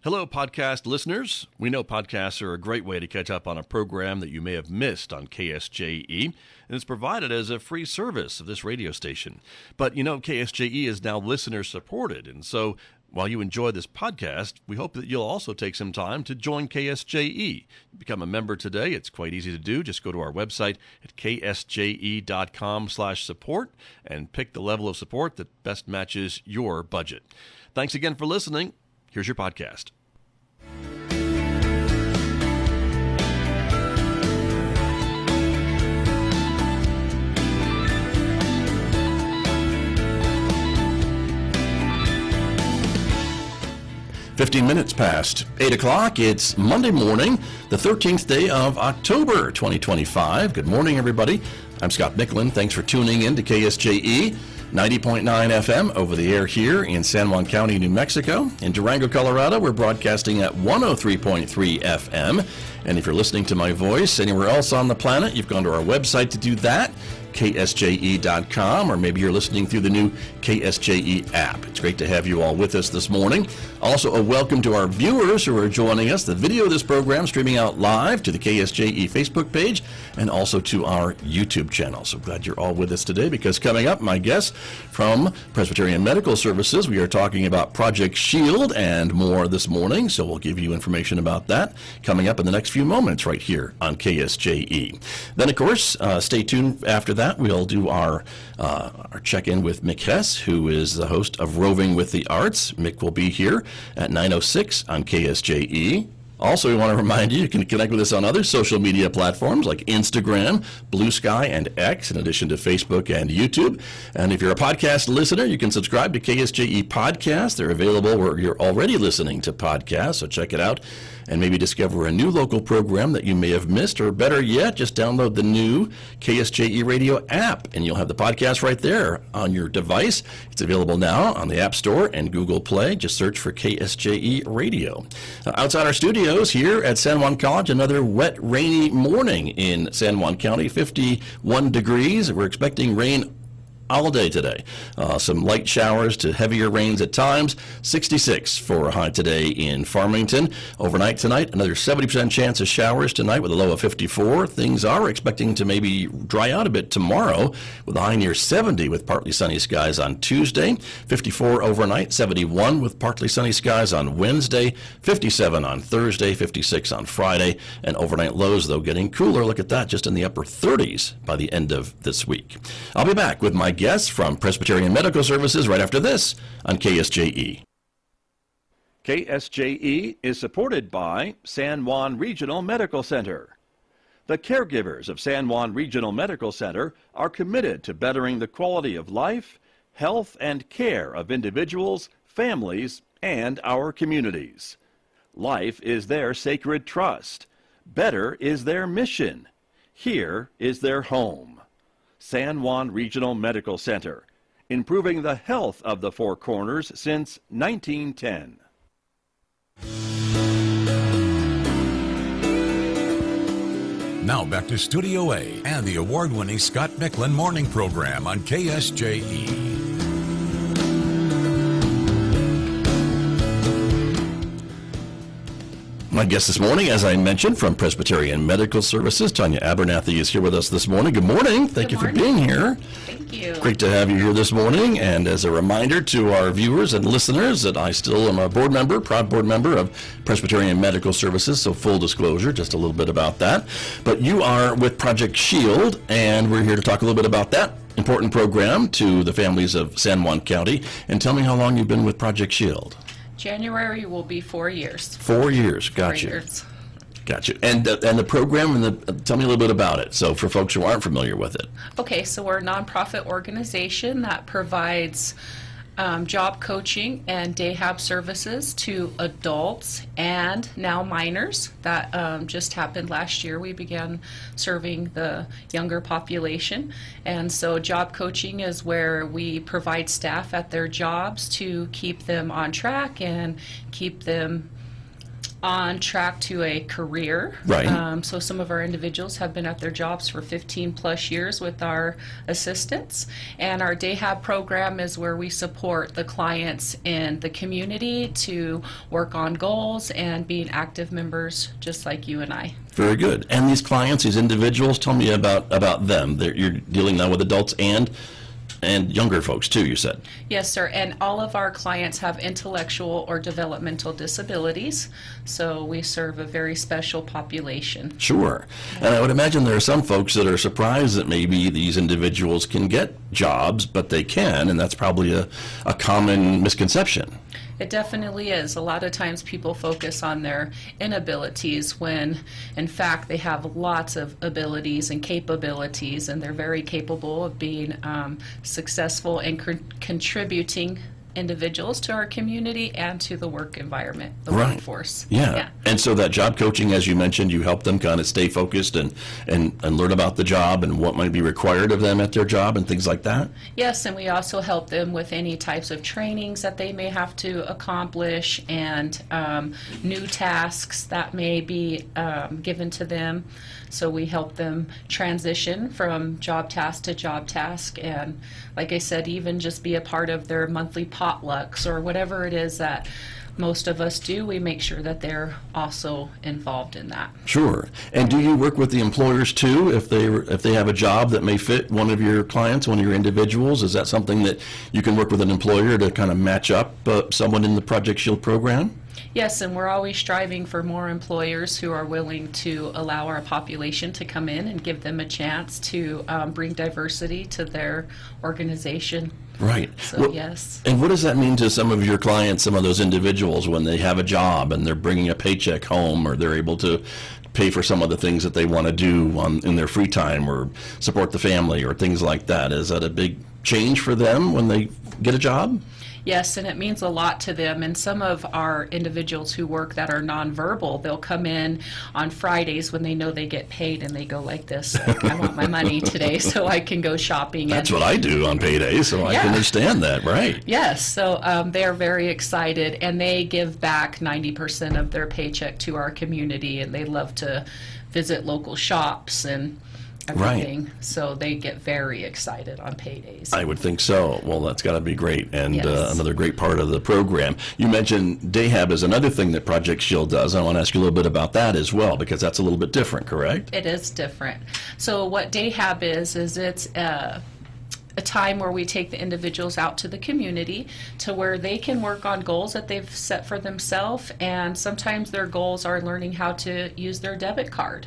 Hello, podcast listeners. We know podcasts are a great way to catch up on a program that you may have missed on KSJE, and it's provided as a free service of this radio station. But you know, KSJE is now listener-supported, and so while you enjoy this podcast, we hope that you'll also take some time to join KSJE. Become a member today. It's quite easy to do. Just go to our website at ksje.com/support and pick the level of support that best matches your budget. Thanks again for listening. Here's your podcast. "15 minutes past 8 o'clock. It's Monday morning, the 13th day of October, 2025. Good morning, everybody. I'm Scott Michlin. Thanks for tuning in to KSJE. 90.9 FM over the air here in San Juan County, New Mexico. In Durango, Colorado, we're broadcasting at 103.3 FM. And if you're listening to my voice anywhere else on the planet, you've gone to our website to do that, ksje.com, or maybe you're listening through the new KSJE app. It's great to have you all with us this morning. Also, a welcome to our viewers who are joining us. The video of this program streaming out live to the KSJE Facebook page and also to our YouTube channel. So glad you're all with us today, because coming up, my guest from Presbyterian Medical Services, we are talking about Project Shield and more this morning. So we'll give you information about that coming up in the next few moments right here on KSJE. Then, of course, stay tuned after that. We'll do our check-in with Mick Hess, who is the host of Roving with the Arts. Mick will be here at 9:06 on KSJE. Also, we want to remind you, you can connect with us on other social media platforms like Instagram, Blue Sky, and X, in addition to Facebook and YouTube. And if you're a podcast listener, you can subscribe to KSJE Podcasts. They're available where you're already listening to podcasts, so check it out and maybe discover a new local program that you may have missed, or better yet, just download the new KSJE Radio app, and you'll have the podcast right there on your device. It's available now on the App Store and Google Play. Just search for KSJE Radio. Outside our studios here at San Juan College, another wet, rainy morning in San Juan County, 51 degrees. We're expecting rain all day today. Some light showers to heavier rains at times. 66 for a high today in Farmington. Overnight tonight, another 70% chance of showers tonight with a low of 54. Things are expecting to maybe dry out a bit tomorrow with a high near 70 with partly sunny skies on Tuesday. 54 overnight, 71 with partly sunny skies on Wednesday, 57 on Thursday, 56 on Friday, and overnight lows, though, getting cooler. Look at that, just in the upper 30s by the end of this week. I'll be back with my guests from Presbyterian Medical Services right after this on KSJE. KSJE is supported by San Juan Regional Medical Center. The caregivers of San Juan Regional Medical Center are committed to bettering the quality of life, health, and care of individuals, families, and our communities. Life is their sacred trust. Better is their mission. Here is their home. San Juan Regional Medical Center, improving the health of the Four Corners since 1910. Now back to Studio A and the award-winning Scott Michlin Morning Program on KSJE. My guest this morning, as I mentioned, from Presbyterian Medical Services, Tonya Abernathy is here with us this morning. Good morning. Thank you for being here. Thank you. Great to have you here this morning. And as a reminder to our viewers and listeners that I still am a board member, proud board member of Presbyterian Medical Services, so full disclosure, just a little bit about that. But you are with Project Shield, and we're here to talk a little bit about that important program to the families of San Juan County. And tell me how long you've been with Project Shield. January will be 4 years. 4 years, got 4 you. years. Got you. And the program, tell me a little bit about it, so for folks who aren't familiar with it. Okay, so we're a nonprofit organization that provides job coaching and day hab services to adults and now minors. That just happened last year. We began serving the younger population. And so job coaching is where we provide staff at their jobs to keep them on track and keep them on track to a career. Right. So some of our individuals have been at their jobs for 15 plus years with our assistants. And our Day Hab program is where we support the clients in the community to work on goals and being active members just like you and I. Very good. And these clients, these individuals, tell me about them. You're dealing now with adults and younger folks too, you said. Yes, sir. And all of our clients have intellectual or developmental disabilities, so we serve a very special population. Sure. And I would imagine there are some folks that are surprised that maybe these individuals can get jobs, but they can, and that's probably a common misconception. It definitely is. A lot of times people focus on their inabilities when, in fact, they have lots of abilities and capabilities, and they're very capable of being successful and contributing individuals to our community and to the work environment, the Right. workforce. Yeah. And so that job coaching, as you mentioned, you help them kind of stay focused and learn about the job and what might be required of them at their job and things like that? Yes, and we also help them with any types of trainings that they may have to accomplish and new tasks that may be given to them. So we help them transition from job task to job task, and like I said, even just be a part of their monthly potlucks or whatever it is that most of us do. We make sure that they're also involved in that. Sure. And do you work with the employers too if they have a job that may fit one of your clients, one of your individuals? Is that something that you can work with an employer to kind of match up someone in the Project Shield program? Yes, and we're always striving for more employers who are willing to allow our population to come in and give them a chance to bring diversity to their organization. Right. So, yes. And what does that mean to some of your clients, some of those individuals, when they have a job and they're bringing a paycheck home, or they're able to pay for some of the things that they want to do in their free time or support the family or things like that? Is that a big change for them when they get a job? Yes, and it means a lot to them. And some of our individuals who work that are nonverbal, they'll come in on Fridays when they know they get paid, and they go like this, like, I want my money today so I can go shopping. That's what I do on payday, so I can understand that, right? Yes, so they're very excited, and they give back 90% of their paycheck to our community, and they love to visit local shops and everything. Right. So they get very excited on paydays. I would think so. Well, that's got to be great, and Yes. another great part of the program. You mentioned Day Hab is another thing that Project Shield does. I want to ask you a little bit about that as well, because that's a little bit different, correct? It is different. So what Day Hab is it's a time where we take the individuals out to the community to where they can work on goals that they've set for themselves, and sometimes their goals are learning how to use their debit card.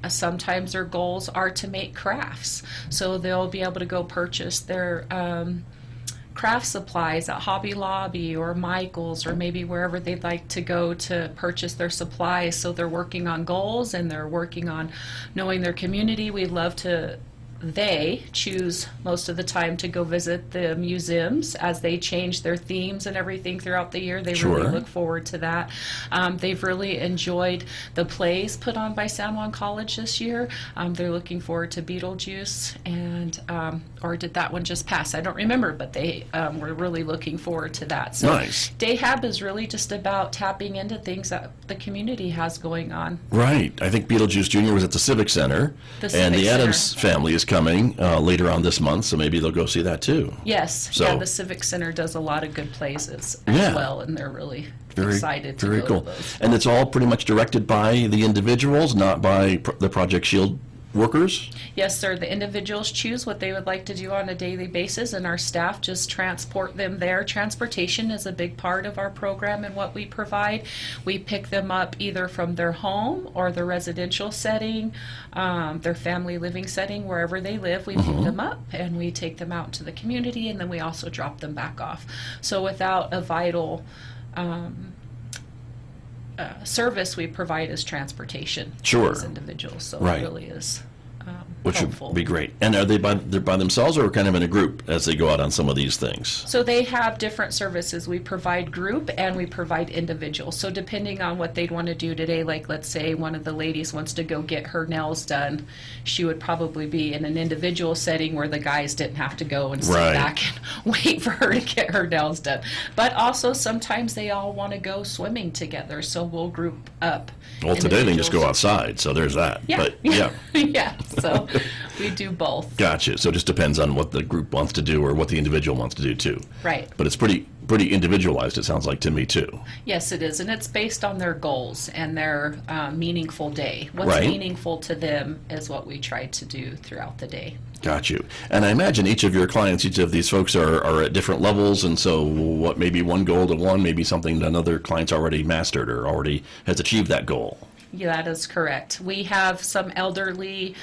Sometimes their goals are to make crafts, so they'll be able to go purchase their craft supplies at Hobby Lobby or Michael's, or maybe wherever they'd like to go to purchase their supplies. So they're working on goals, and they're working on knowing their community. They choose most of the time to go visit the museums as they change their themes and everything throughout the year. They Sure. really look forward to that. They've really enjoyed the plays put on by San Juan College this year. They're looking forward to Beetlejuice, and or did that one just pass? I don't remember, but they were really looking forward to that. So Nice. Day Hab is really just about tapping into things that the community has going on. Right. I think Beetlejuice Jr. was at the Civic Center, The and Civic the Adams Center. family is coming later on this month, so maybe they'll go see that too. Yes, So- yeah, the Civic Center does a lot of good plays as Yeah. well, and they're really Very excited to very go cool. to those. And it's all pretty much directed by the individuals, not by the Project Shield workers? Yes, sir, the individuals choose what they would like to do on a daily basis, and our staff just transport them there. Transportation is a big part of our program and what we provide. We pick them up either from their home or their residential setting, their family living setting, wherever they live. We pick them up and we take them out into the community, and then we also drop them back off. So without a vital service we provide is transportation Sure. to these individuals. So Right. it really is Which helpful. would be great. And are they're by themselves or kind of in a group as they go out on some of these things? So they have different services. We provide group and we provide individual. So depending on what they'd want to do today, like let's say one of the ladies wants to go get her nails done, she would probably be in an individual setting where the guys didn't have to go and sit Right. back and wait for her to get her nails done. But also sometimes they all want to go swimming together, so we'll group up. Well, today they can just go individuals. outside, so there's that. Yeah. But yeah, Yeah, so we do both. gotcha. So it just depends on what the group wants to do or what the individual wants to do too. Right. But it's pretty individualized, it sounds like to me too. Yes, it is, and it's based on their goals and their meaningful day. What's Right. meaningful to them is what we try to do throughout the day. Got you. And I imagine each of your clients, each of these folks are at different levels, and so what maybe one goal to one, maybe something that another client's already mastered or already has achieved that goal. Yeah, that is correct. We have some elderly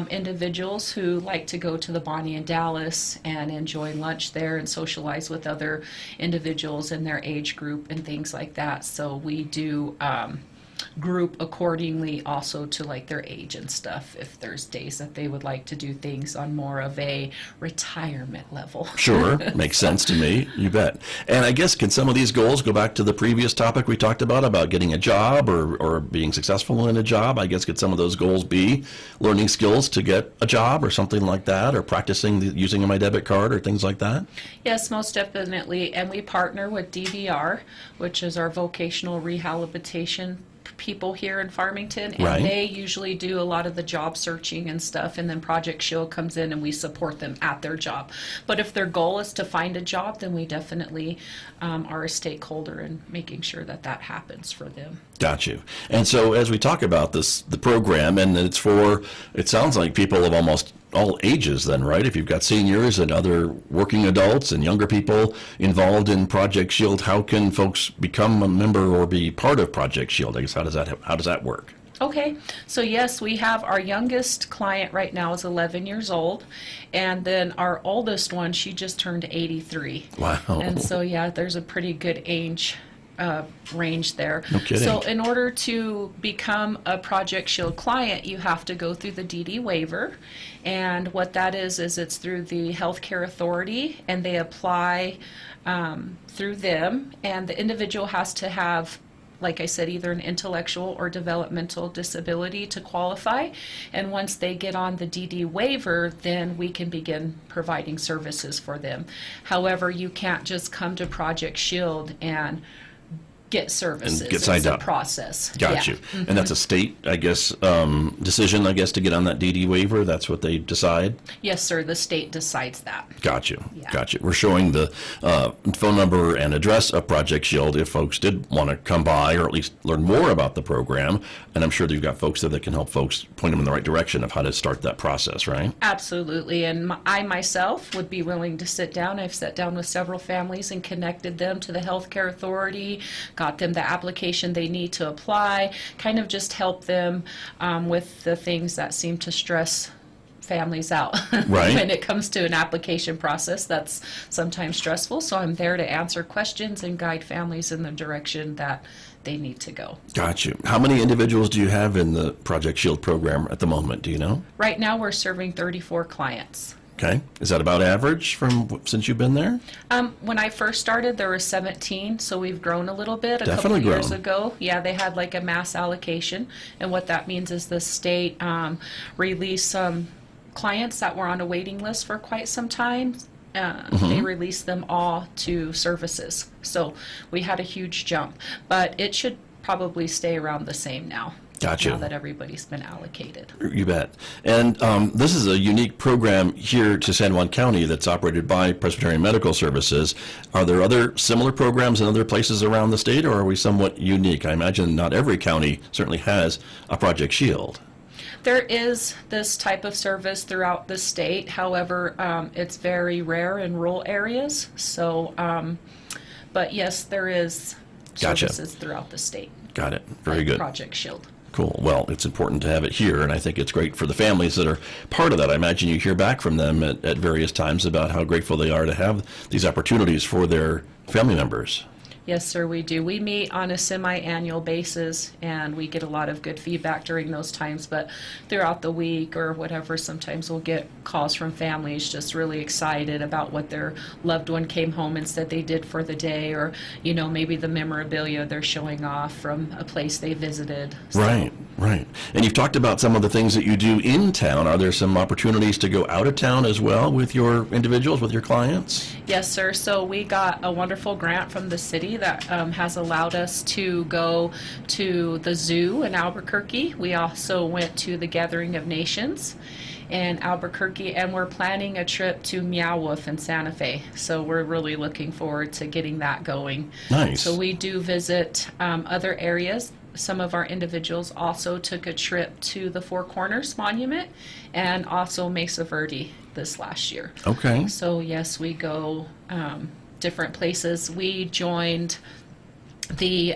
individuals who like to go to the Bonnie in Dallas and enjoy lunch there and socialize with other individuals in their age group and things like that. So we do group accordingly also to like their age and stuff, if there's days that they would like to do things on more of a retirement level. Sure, makes sense to me. You bet. And I guess can some of these goals go back to the previous topic we talked about getting a job or being successful in a job? I guess could some of those goals be learning skills to get a job or something like that, or practicing using my debit card or things like that? Yes, most definitely. And we partner with DVR, which is our vocational rehabilitation people here in Farmington, and Right. they usually do a lot of the job searching and stuff, and then Project Shield comes in and we support them at their job. But if their goal is to find a job, then we definitely are a stakeholder in making sure that that happens for them. Got you. And so as we talk about the program, and it's for, it sounds like people of almost all ages then, right? If you've got seniors and other working adults and younger people involved in Project Shield, how can folks become a member or be part of Project Shield? I guess how does that work? Okay, so yes, we have our youngest client right now is 11 years old, and then our oldest one, she just turned 83. Wow. And so, yeah, there's a pretty good age range there. No kidding. So in order to become a Project Shield client, you have to go through the DD waiver. And what that is it's through the Healthcare Authority, and they apply through them. And the individual has to have, like I said, either an intellectual or developmental disability to qualify. And once they get on the DD waiver, then we can begin providing services for them. However, you can't just come to Project Shield and get services. And get signed up. It's a process. Got Yeah. you. And that's a state, I guess, decision, I guess, to get on that DD waiver. That's what they decide. Yes, sir. The state decides that. Got you. Yeah. Got you. We're showing the phone number and address of Project Shield if folks did want to come by or at least learn more about the program. And I'm sure that you've got folks there that can help folks point them in the right direction of how to start that process, right? Absolutely, and I myself would be willing to sit down. I've sat down with several families and connected them to the Healthcare Authority, got them the application they need to apply, kind of just help them with the things that seem to stress families out. Right. When it comes to an application process that's sometimes stressful, so I'm there to answer questions and guide families in the direction that they need to go. Got you. How many individuals do you have in the Project Shield program at the moment? Do you know? Right now we're serving 34 clients. Okay. Is that about average since you've been there? When I first started, there were 17, so we've grown a little bit. A Definitely couple years grown. ago, yeah, they had like a mass allocation, and what that means is the state released some clients that were on a waiting list for quite some time. They released them all to services, so we had a huge jump, but it should probably stay around the same now. Gotcha. Now that everybody's been allocated. You bet. And this is a unique program here to San Juan County that's operated by Presbyterian Medical Services. Are there other similar programs in other places around the state, or are we somewhat unique? I imagine not every county certainly has a Project Shield. There is this type of service throughout the state. However, it's very rare in rural areas. So, but yes, there is Gotcha. services throughout the state. Got it. Very like good. Project Shield. Cool. Well, it's important to have it here, and I think it's great for the families that are part of that. I imagine you hear back from them at various times about how grateful they are to have these opportunities for their family members. Yes, sir, we do. We meet on a semi-annual basis, and we get a lot of good feedback during those times. But throughout the week or whatever, sometimes we'll get calls from families just really excited about what their loved one came home and said they did for the day, or, you know, maybe the memorabilia they're showing off from a place they visited. So, Right, right. And you've talked about some of the things that you do in town. Are there some opportunities to go out of town as well with your individuals, with your clients? yes, sir. So we got a wonderful grant from the city that has allowed us to go to the zoo in Albuquerque. We also went to the Gathering of Nations in Albuquerque, and we're planning a trip to Meow Wolf in Santa Fe. So we're really looking forward to getting that going. Nice. So we do visit other areas. Some of our individuals also took a trip to the Four Corners Monument and also Mesa Verde this last year. Okay. So yes, we go different places. We joined the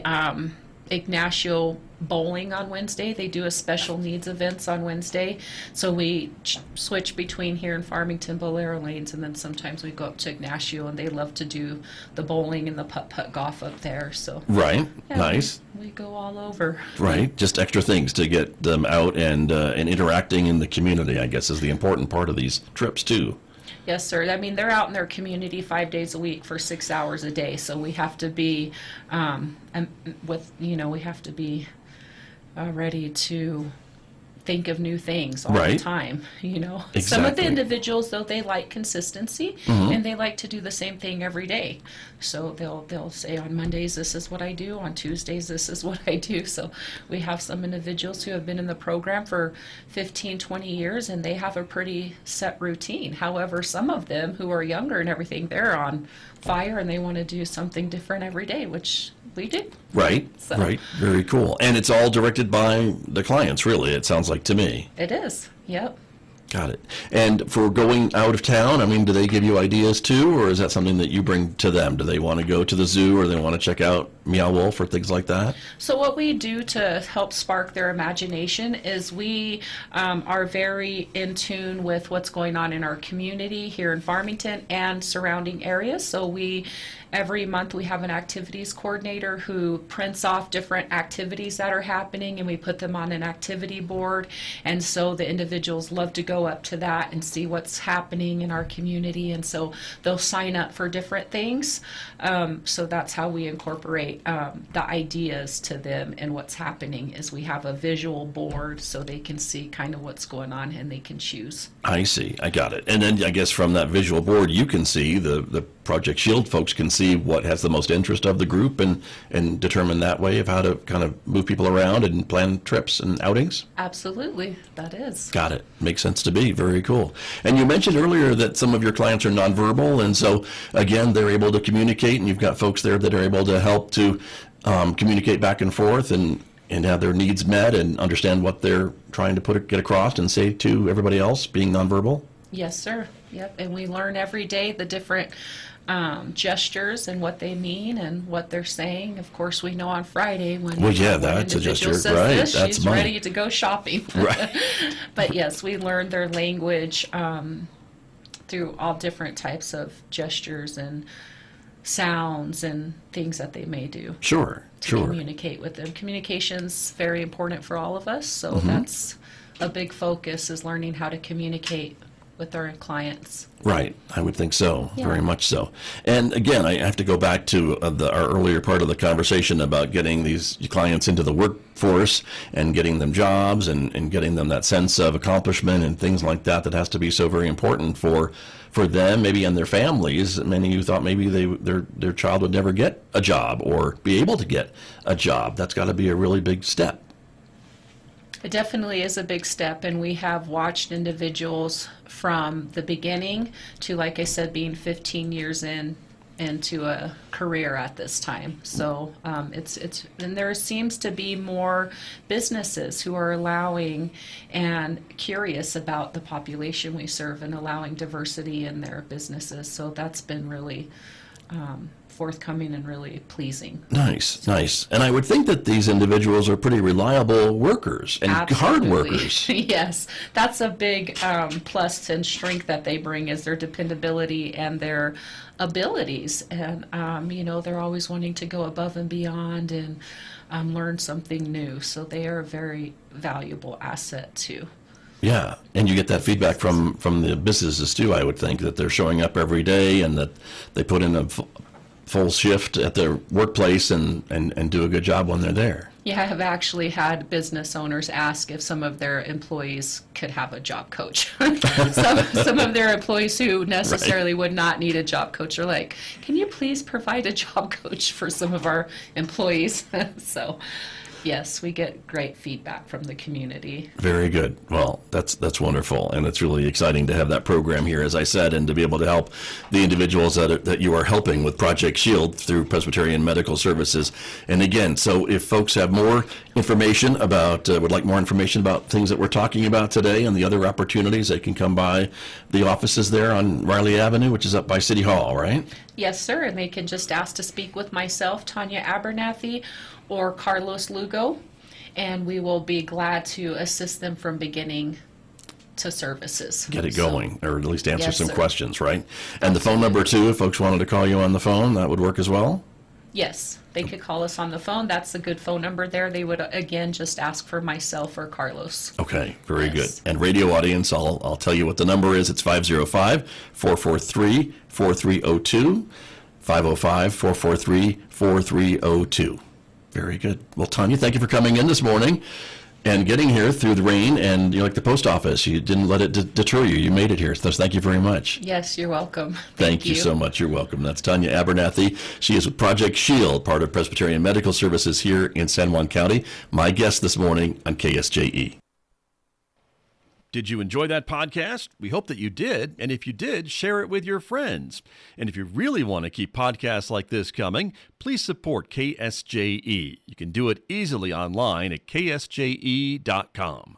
Ignacio Bowling on Wednesday. They do a special needs events on Wednesday. So we switch between here in Farmington, Bolero lanes, and then sometimes we go up to Ignacio, and they love to do the bowling and the putt-putt golf up there. So Right. yeah, Nice. we go all over. Right. Just extra things to get them out and interacting in the community, I guess, is the important part of these trips, too. Yes, sir. I mean, they're out in their community 5 days a week for 6 hours a day. So we have to be, we have to be ready to think of new things all Right. the time. Some of Exactly. the individuals, though, they like consistency, and they like to do the same thing every day. So they'll say on Mondays, this is what I do. On Tuesdays, this is what I do. So we have some individuals who have been in the program for 15, 20 years, and they have a pretty set routine. However, some of them who are younger and everything, they're on fire and they want to do something different every day, which we do. Right. So- Right. Very cool. And it's all directed by the clients, really, it sounds like to me. It is. Yep. Got it. And for going out of town, I mean, do they give you ideas too, or is that something that you bring to them? Do they want to go to the zoo, or they want to check out Meow Wolf or things like that? So what we do to help spark their imagination is we are very in tune with what's going on in our community here in Farmington and surrounding areas. So every month we have an activities coordinator who prints off different activities that are happening, and we put them on an activity board. And so the individuals love to go up to that and see what's happening in our community. And so they'll sign up for different things. So that's how we incorporate the ideas to them, and what's happening is we have a visual board so they can see kind of what's going on and they can choose. I see. I got it. And then I guess from that visual board, you can see, the Project Shield folks can see what has the most interest of the group and determine that way of how to kind of move people around and plan trips and outings? Absolutely, that is. Got it. Makes sense to me. Very cool. And you mentioned earlier that some of your clients are nonverbal, and so, again, they're able to communicate, and you've got folks there that are able to help to communicate back and forth and have their needs met and understand what they're trying to get across and say to everybody else, being nonverbal? Yes, sir. Yep, and we learn every day the different gestures and what they mean and what they're saying. Of course, we know on Friday when Well, yeah, one that's a individual gesture, says right, this, that's she's money. ready to go shopping. Right. But yes, we learn their language through all different types of gestures and sounds and things that they may do Sure, to sure. communicate with them. Communication's very important for all of us, so Mm-hmm. that's a big focus, is learning how to communicate with our clients. Right, I would think so, Yeah. very much so. And again, I have to go back to our earlier part of the conversation about getting these clients into the workforce and getting them jobs and getting them that sense of accomplishment and things like that has to be so very important for them, maybe, and their families. Many of you thought maybe their child would never get a job or be able to get a job. That's got to be a really big step. It definitely is a big step, and we have watched individuals from the beginning to, like I said, being 15 years into a career at this time. So it's and there seems to be more businesses who are allowing and curious about the population we serve and allowing diversity in their businesses. So that's been really forthcoming and really pleasing. Nice, nice. And I would think that these individuals are pretty reliable workers and hard Absolutely. workers. Yes, that's a big plus and strength that they bring is their dependability and their abilities. And, they're always wanting to go above and beyond and learn something new. So they are a very valuable asset too. Yeah, and you get that feedback from the businesses too, I would think, that they're showing up every day and that they put in a full shift at their workplace and do a good job when they're there. Yeah, I have actually had business owners ask if some of their employees could have a job coach. some of their employees who necessarily would not need a job coach are like, can you please provide a job coach for some of our employees? So, yes, we get great feedback from the community. Very good. Well, that's wonderful, and it's really exciting to have that program here, as I said, and to be able to help the individuals that you are helping with Project Shield through Presbyterian Medical Services. And again, so if folks have more information about, would like more information about things that we're talking about today and the other opportunities, they can come by the offices there on Riley Avenue, which is up by City Hall, right? Yes, sir, and they can just ask to speak with myself, Tonya Abernathy, or Carlos Lugo, and we will be glad to assist them from beginning to services. Get it going, or at least answer Yes, some sir. questions, right? And the phone number too, if folks wanted to call you on the phone, that would work as well? Yes, they could call us on the phone. That's a good phone number there. They would, again, just ask for myself or Carlos. Okay, very Yes. good. And radio audience, I'll tell you what the number is. It's 505-443-4302, 505-443-4302. Very good. Well, Tonya, thank you for coming in this morning and getting here through the rain. And you're like the post office. You didn't let it deter you. You made it here. So thank you very much. Yes, you're welcome. Thank you so much. You're welcome. That's Tonya Abernathy. She is with Project Shield, part of Presbyterian Medical Services here in San Juan County. My guest this morning on KSJE. Did you enjoy that podcast? We hope that you did. And if you did, share it with your friends. And if you really want to keep podcasts like this coming, please support KSJE. You can do it easily online at ksje.com.